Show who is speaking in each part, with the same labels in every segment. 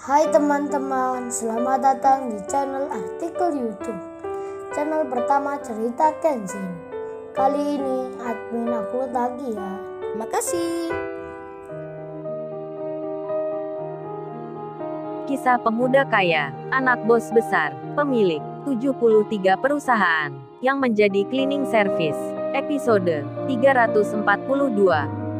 Speaker 1: Hai teman-teman, selamat datang di channel artikel YouTube. Channel pertama cerita Kenshin. Kali ini admin upload lagi ya.
Speaker 2: Makasih.
Speaker 3: Kisah pemuda kaya, anak bos besar, pemilik 73 perusahaan, yang menjadi cleaning service. Episode 342.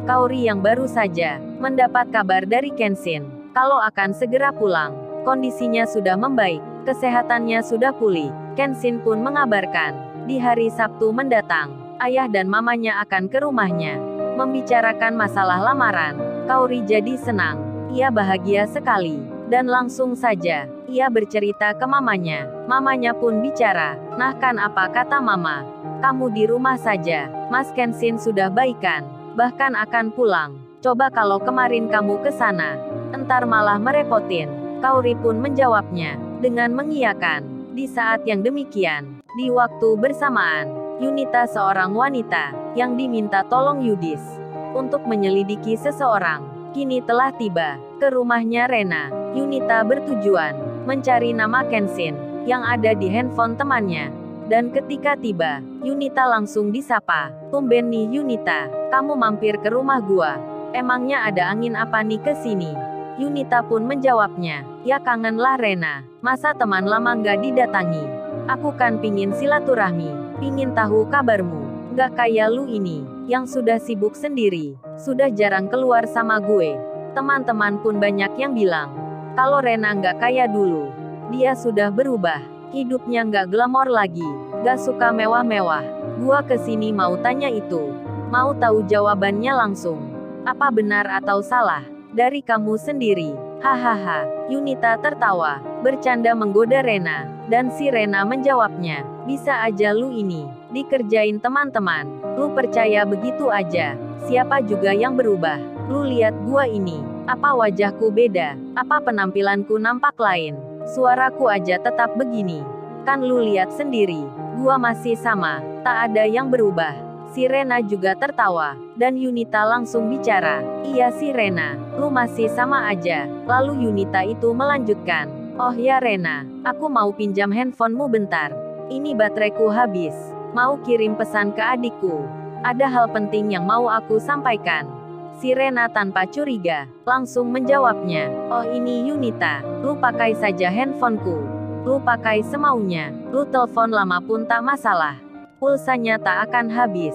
Speaker 3: Kaori yang baru saja mendapat kabar dari Kenshin kalau akan segera pulang. Kondisinya sudah membaik, kesehatannya sudah pulih. Kenshin pun mengabarkan, di hari Sabtu mendatang, ayah dan mamanya akan ke rumahnya, membicarakan masalah lamaran. Kaori jadi senang, ia bahagia sekali, dan langsung saja, ia bercerita ke mamanya. Mamanya pun bicara, "Nah kan apa kata mama? Kamu di rumah saja, Mas Kenshin sudah baikan, bahkan akan pulang. Coba kalau kemarin kamu ke sana, entar malah merepotin." Kaori pun menjawabnya, dengan mengiyakan. Di saat yang demikian, di waktu bersamaan, Yunita, seorang wanita, yang diminta tolong Yudis untuk menyelidiki seseorang, kini telah tiba ke rumahnya Rena. Yunita bertujuan mencari nama Kenshin yang ada di handphone temannya. Dan ketika tiba, Yunita langsung disapa. "Tumben nih Yunita, kamu mampir ke rumah gua. Emangnya ada angin apa nih ke sini?" Yunita pun menjawabnya, "Ya kangenlah Rena, masa teman lama nggak didatangi. Aku kan pingin silaturahmi, pingin tahu kabarmu. Nggak kayak lu ini, yang sudah sibuk sendiri, sudah jarang keluar sama gue." Teman-teman pun banyak yang bilang, kalau Rena nggak kayak dulu. Dia sudah berubah, hidupnya nggak glamor lagi, nggak suka mewah-mewah. Gua kesini mau tanya itu, mau tahu jawabannya langsung. Apa benar atau salah? Dari kamu sendiri. Hahaha. Yunita tertawa, bercanda menggoda Rena, dan si Rena menjawabnya, "Bisa aja lu ini dikerjain teman-teman. Lu percaya begitu aja? Siapa juga yang berubah? Lu lihat gua ini, apa wajahku beda? Apa penampilanku nampak lain? Suaraku aja tetap begini. Kan lu lihat sendiri, gua masih sama, tak ada yang berubah." Si Rena juga tertawa, dan Yunita langsung bicara, "Iya si Rena, lu masih sama aja." Lalu Yunita itu melanjutkan, "Oh ya Rena, aku mau pinjam handphonemu bentar. Ini bateraiku habis. Mau kirim pesan ke adikku. Ada hal penting yang mau aku sampaikan." Si Rena tanpa curiga, langsung menjawabnya, "Oh ini Yunita, lu pakai saja handphoneku. Lu pakai semaunya, lu telepon lama pun tak masalah. Pulsanya tak akan habis."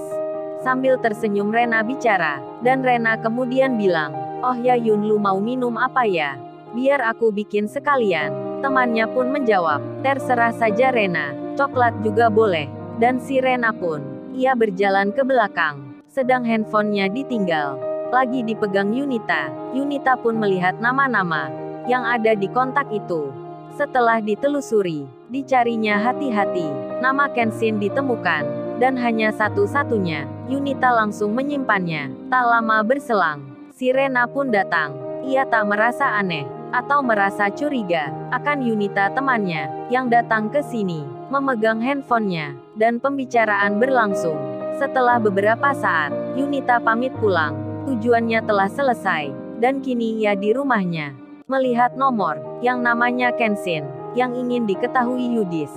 Speaker 3: Sambil tersenyum Rena bicara, dan Rena kemudian bilang, "Oh ya Yun, lu mau minum apa ya? Biar aku bikin sekalian." Temannya pun menjawab, "Terserah saja Rena, coklat juga boleh." Dan si Rena pun, ia berjalan ke belakang, sedang handphonenya ditinggal lagi dipegang Yunita. Yunita pun melihat nama-nama yang ada di kontak itu. Setelah ditelusuri, dicarinya hati-hati, nama Kenshin ditemukan, dan hanya satu-satunya. Yunita langsung menyimpannya. Tak lama berselang, si Rena pun datang. Ia tak merasa aneh, atau merasa curiga, akan Yunita temannya, yang datang ke sini, memegang handphonenya, dan pembicaraan berlangsung. Setelah beberapa saat, Yunita pamit pulang. Tujuannya telah selesai, dan kini ia di rumahnya. Melihat nomor, yang namanya Kenshin, yang ingin diketahui Yudis.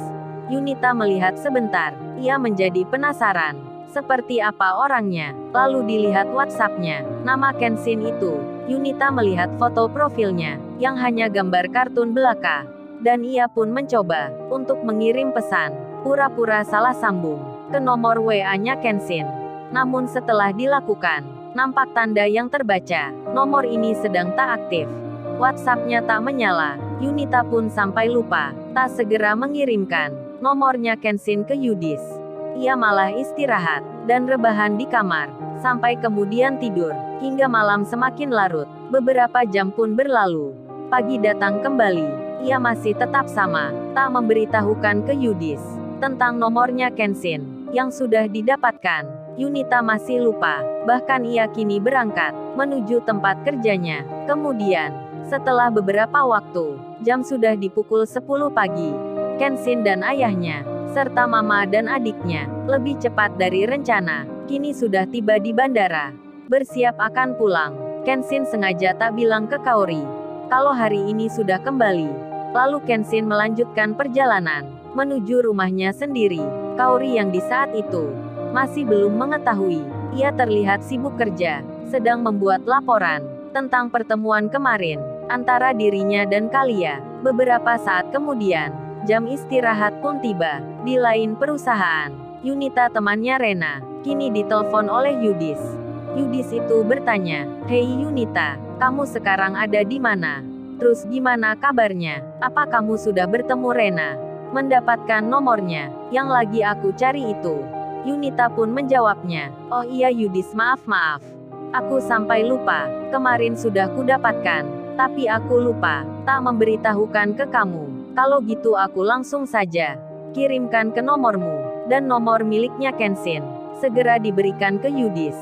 Speaker 3: Yunita melihat sebentar, ia menjadi penasaran. Seperti apa orangnya? Lalu dilihat WhatsApp-nya, nama Kenshin itu. Yunita melihat foto profilnya, yang hanya gambar kartun belaka. Dan ia pun mencoba, untuk mengirim pesan, pura-pura salah sambung, ke nomor WA-nya Kenshin. Namun setelah dilakukan, nampak tanda yang terbaca, nomor ini sedang tak aktif. WhatsApp-nya tak menyala. Yunita pun sampai lupa, tak segera mengirimkan nomornya Kenshin ke Yudis. Ia malah istirahat, dan rebahan di kamar, sampai kemudian tidur, hingga malam semakin larut. Beberapa jam pun berlalu. Pagi datang kembali, ia masih tetap sama, tak memberitahukan ke Yudis tentang nomornya Kenshin, yang sudah didapatkan. Yunita masih lupa, bahkan ia kini berangkat, menuju tempat kerjanya. Kemudian, setelah beberapa waktu, jam sudah di pukul 10 pagi. Kenshin dan ayahnya, serta mama dan adiknya, lebih cepat dari rencana, kini sudah tiba di bandara. Bersiap akan pulang. Kenshin sengaja tak bilang ke Kaori kalau hari ini sudah kembali. Lalu Kenshin melanjutkan perjalanan menuju rumahnya sendiri. Kaori yang di saat itu masih belum mengetahui. Ia terlihat sibuk kerja, sedang membuat laporan tentang pertemuan kemarin antara dirinya dan Kalia. Beberapa saat kemudian, jam istirahat pun tiba. Di lain perusahaan, Yunita temannya Rena kini ditelepon oleh Yudis. Yudis itu bertanya, "Hei Yunita, kamu sekarang ada di mana? Terus gimana kabarnya? Apa kamu sudah bertemu Rena? Mendapatkan nomornya yang lagi aku cari itu?" Yunita pun menjawabnya, "Oh iya Yudis, maaf. Aku sampai lupa. Kemarin sudah kudapatkan, tapi aku lupa tak memberitahukan ke kamu. Kalau gitu aku langsung saja kirimkan ke nomormu." Dan nomor miliknya Kenshin segera diberikan ke Yudis.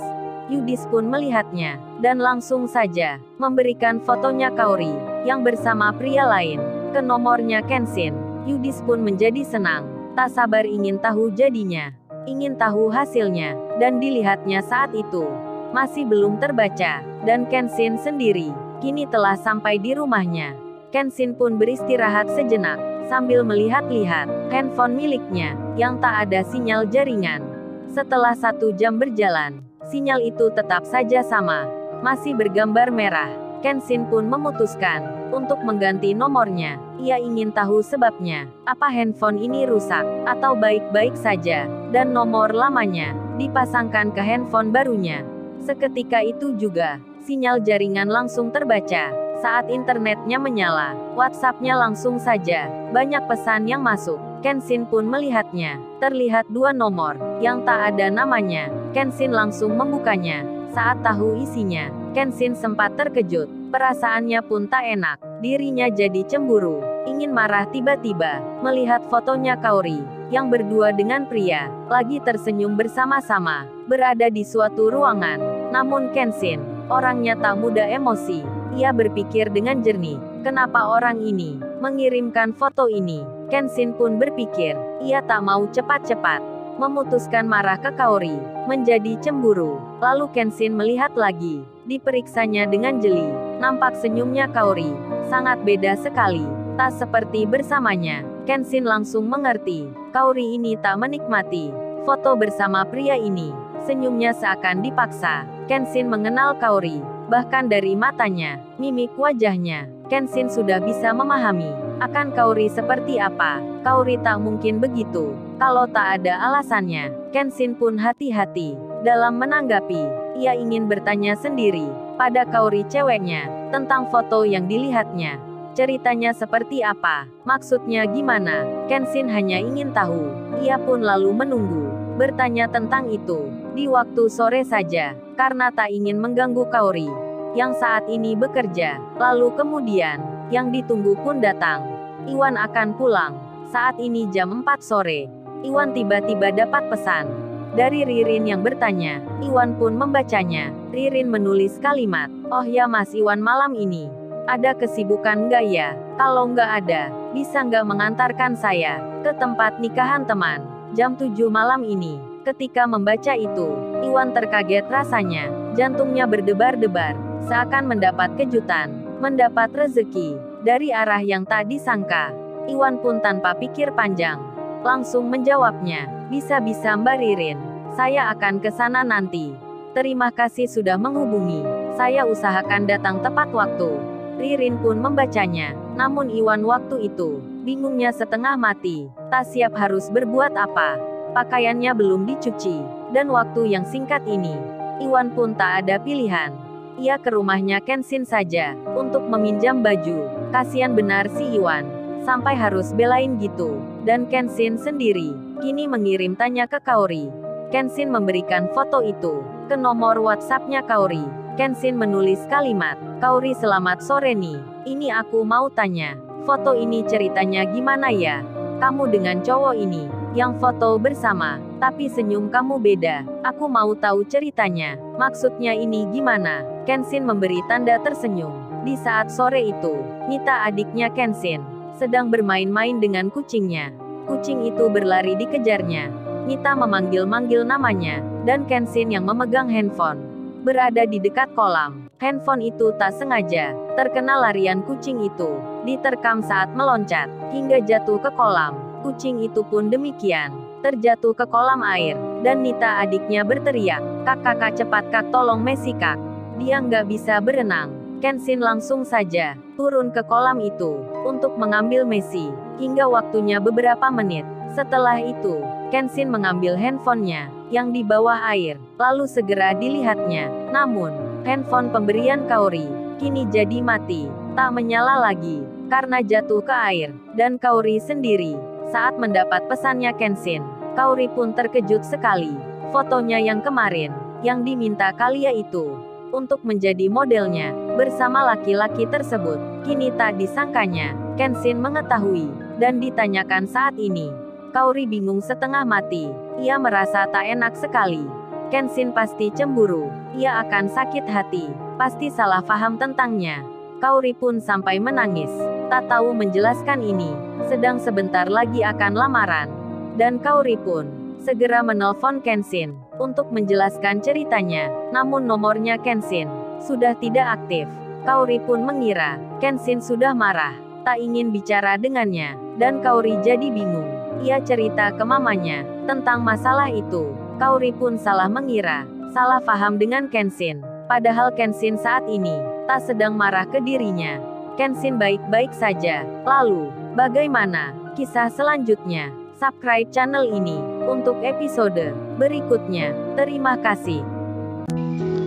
Speaker 3: Yudis pun melihatnya, dan langsung saja memberikan fotonya Kaori yang bersama pria lain ke nomornya Kenshin. Yudis pun menjadi senang, tak sabar ingin tahu jadinya, ingin tahu hasilnya, dan dilihatnya saat itu masih belum terbaca, dan Kenshin sendiri kini telah sampai di rumahnya. Kenshin pun beristirahat sejenak, sambil melihat-lihat handphone miliknya yang tak ada sinyal jaringan. Setelah 1 jam berjalan, sinyal itu tetap saja sama, masih bergambar merah. Kenshin pun memutuskan untuk mengganti nomornya. Ia ingin tahu sebabnya, apa handphone ini rusak, atau baik-baik saja, dan nomor lamanya dipasangkan ke handphone barunya. Seketika itu juga, sinyal jaringan langsung terbaca. Saat internetnya menyala, WhatsApp-nya langsung saja banyak pesan yang masuk. Kenshin pun melihatnya. Terlihat 2 nomor yang tak ada namanya. Kenshin langsung membukanya. Saat tahu isinya, Kenshin sempat terkejut. Perasaannya pun tak enak. Dirinya jadi cemburu, ingin marah tiba-tiba melihat fotonya Kaori yang berdua dengan pria lagi tersenyum bersama-sama berada di suatu ruangan. Namun Kenshin orangnya tak mudah emosi. Ia berpikir dengan jernih, kenapa orang ini mengirimkan foto ini? Kenshin pun berpikir, ia tak mau cepat-cepat memutuskan marah ke Kaori, menjadi cemburu. Lalu Kenshin melihat lagi, diperiksanya dengan jeli. Nampak senyumnya Kaori sangat beda sekali, tak seperti bersamanya. Kenshin langsung mengerti, Kaori ini tak menikmati foto bersama pria ini. Senyumnya seakan dipaksa. Kenshin mengenal Kaori, bahkan dari matanya, mimik wajahnya. Kenshin sudah bisa memahami akan Kaori seperti apa. Kaori tak mungkin begitu kalau tak ada alasannya. Kenshin pun hati-hati dalam menanggapi. Ia ingin bertanya sendiri pada Kaori ceweknya tentang foto yang dilihatnya. Ceritanya seperti apa? Maksudnya gimana? Kenshin hanya ingin tahu. Ia pun lalu menunggu bertanya tentang itu di waktu sore saja, karena tak ingin mengganggu Kaori yang saat ini bekerja. Lalu kemudian, yang ditunggu pun datang. Iwan akan pulang. Saat ini jam 4 sore. Iwan tiba-tiba dapat pesan dari Ririn yang bertanya. Iwan pun membacanya. Ririn menulis kalimat, "Oh ya Mas Iwan, malam ini ada kesibukan nggak ya? Kalau nggak ada, bisa nggak mengantarkan saya ke tempat nikahan teman jam 7 malam ini?" Ketika membaca itu, Iwan terkaget rasanya. Jantungnya berdebar-debar, seakan mendapat kejutan, mendapat rezeki dari arah yang tak disangka. Iwan pun tanpa pikir panjang langsung menjawabnya, "Bisa-bisa Mbak Ririn, saya akan ke sana nanti. Terima kasih sudah menghubungi. Saya usahakan datang tepat waktu." Ririn pun membacanya, namun Iwan waktu itu bingungnya setengah mati, tak siap harus berbuat apa. Pakaiannya belum dicuci, dan waktu yang singkat ini, Iwan pun tak ada pilihan. Ia ke rumahnya Kenshin saja untuk meminjam baju. Kasian benar si Iwan, sampai harus belain gitu. Dan Kenshin sendiri kini mengirim tanya ke Kaori. Kenshin memberikan foto itu ke nomor WhatsApp-nya Kaori. Kenshin menulis kalimat, "Kaori selamat sore nih. Ini aku mau tanya, foto ini ceritanya gimana ya? Kamu dengan cowok ini yang foto bersama, tapi senyum kamu beda. Aku mau tahu ceritanya. Maksudnya ini gimana?" Kenshin memberi tanda tersenyum. Di saat sore itu, Nita adiknya Kenshin sedang bermain-main dengan kucingnya. Kucing itu berlari dikejarnya. Nita memanggil-manggil namanya, dan Kenshin yang memegang handphone berada di dekat kolam. Handphone itu tak sengaja terkena larian kucing itu, diterkam saat meloncat hingga jatuh ke kolam. Kucing itu pun demikian, terjatuh ke kolam air, dan Nita adiknya berteriak, "Kak, cepat kak, tolong Messi kak. Dia nggak bisa berenang." Kenshin langsung saja turun ke kolam itu untuk mengambil Messi, hingga waktunya beberapa menit. Setelah itu, Kenshin mengambil handphonenya yang di bawah air, lalu segera dilihatnya. Namun, handphone pemberian Kaori kini jadi mati, tak menyala lagi, karena jatuh ke air. Dan Kaori sendiri, saat mendapat pesannya Kenshin, Kaori pun terkejut sekali. Fotonya yang kemarin, yang diminta Kalia itu untuk menjadi modelnya, bersama laki-laki tersebut, kini tak disangkanya, Kenshin mengetahui, dan ditanyakan saat ini. Kaori bingung setengah mati, ia merasa tak enak sekali. Kenshin pasti cemburu, ia akan sakit hati, pasti salah paham tentangnya. Kaori pun sampai menangis, tak tahu menjelaskan ini, sedang sebentar lagi akan lamaran. Dan Kaori pun segera menelpon Kenshin untuk menjelaskan ceritanya, namun nomornya Kenshin sudah tidak aktif. Kaori pun mengira Kenshin sudah marah, tak ingin bicara dengannya, dan Kaori jadi bingung. Ia cerita ke mamanya tentang masalah itu. Kaori pun salah mengira, salah paham dengan Kenshin, padahal Kenshin saat ini tak sedang marah ke dirinya. Kenshin baik-baik saja. Lalu, bagaimana kisah selanjutnya? Subscribe channel ini untuk episode berikutnya. Terima kasih.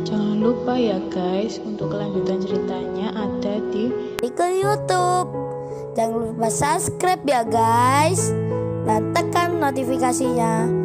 Speaker 2: Jangan lupa ya guys, untuk kelanjutan ceritanya ada di
Speaker 1: YouTube. Jangan lupa subscribe ya guys, dan tekan notifikasinya